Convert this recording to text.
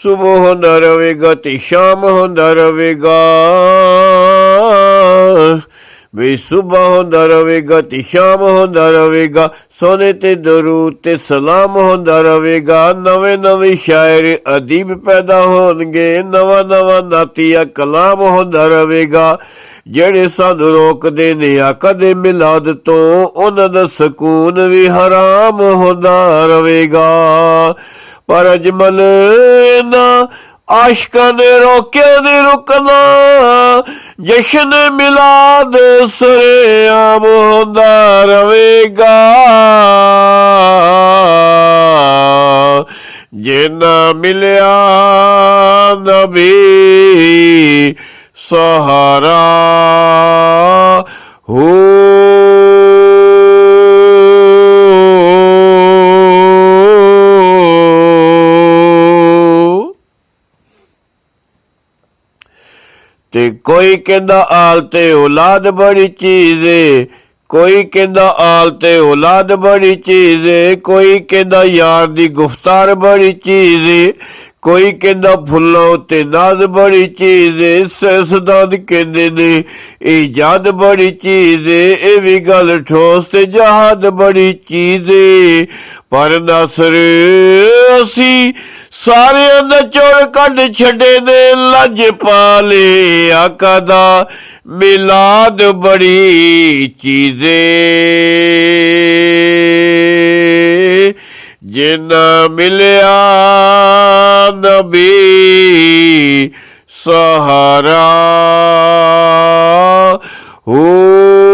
ਸੁਬਹ ਹੁੰਦਾ ਰਹੇਗਾ ਤੇ ਸ਼ਾਮ ਹੁੰਦਾ ਰਹੇਗਾ, ਵੀ ਸੁਬਹ ਹੁੰਦਾ ਰਹੇਗਾ ਤੇ ਸ਼ਾਮ ਹੁੰਦਾ ਰਹੇਗਾ, ਸੋਨੇ ਤੇ ਦਰੂਦ ਤੇ ਸਲਾਮ ਹੁੰਦਾ ਰਹੇਗਾ। ਨਵੇਂ ਨਵੇਂ ਸ਼ਾਇਰ ਅਦੀਬ ਪੈਦਾ ਹੋਣਗੇ, ਨਵਾਂ ਨਵਾਂ ਨਾਤੀਆ ਕਲਾਮ ਹੁੰਦਾ ਰਹੇਗਾ। ਜਿਹੜੇ ਸਾਨੂੰ ਰੋਕਦੇ ਨੇ ਆਕਾ ਦੇ ਮਿਲਾਦ ਤੋਂ, ਉਹਨਾਂ ਦਾ ਸਕੂਨ ਵੀ ਹਰਾਮ ਹੁੰਦਾ ਰਹੇਗਾ। ਪਰ ਅਜਮਲ ਇਹਨਾਂ ਆਸ਼ਕਾਂ ਨੇ ਰੋਕਿਆ ਨਹੀਂ ਰੁਕਣਾ, ਜਸ਼ਨ ਮਿਲਾਦ ਸਰੇਆਮ ਹੁੰਦਾ ਰਹੇਗਾ। ਜੇ ਨਾ ਮਿਲਿਆ ਨਬੀ ਸਹਾਰਾ ਹੋ, ਤੇ ਕੋਈ ਕਹਿੰਦਾ ਆਲ ਤੇ ਔਲਾਦ ਬੜੀ ਚੀਜ਼ ਏ, ਕੋਈ ਕਹਿੰਦਾ ਆਲ ਤੇ ਔਲਾਦ ਬੜੀ ਚੀਜ਼ ਏ, ਕੋਈ ਕਹਿੰਦਾ ਯਾਰ ਦੀ ਗੁਫਤਾਰ ਬੜੀ ਚੀਜ਼ ਏ, ਕੋਈ ਕਹਿੰਦਾ ਫੁੱਲਾਂ ਉੱਤੇ ਨਾਜ਼ ਬੜੀ ਚੀਜ਼ ਏ। ਸਿਆਸਤਦਾਨ ਕਹਿੰਦੇ ਨੇ ਇਜਾਦ ਬੜੀ ਚੀਜ਼ ਏ, ਇਹ ਵੀ ਗੱਲ ਠੋਸ ਤੇ ਜਹਾਦ ਬੜੀ ਚੀਜ਼ ਏ। ਪਰ ਨਾਸਰ ਅਸੀਂ ਸਾਰਿਆਂ ਦਾ ਚੋਰ ਕੱਢ ਛੱਡੇ ਨੇ, ਲੱਜ ਪਾ ਲੇ ਆਕਾ ਦਾ ਮਿਲਾਦ ਬੜੀ ਚੀਜ਼ ਏ। ਜੇ ਨਾ ਮਿਲਿਆ ਨਬੀ ਸਹਾਰਾ ਹੋ।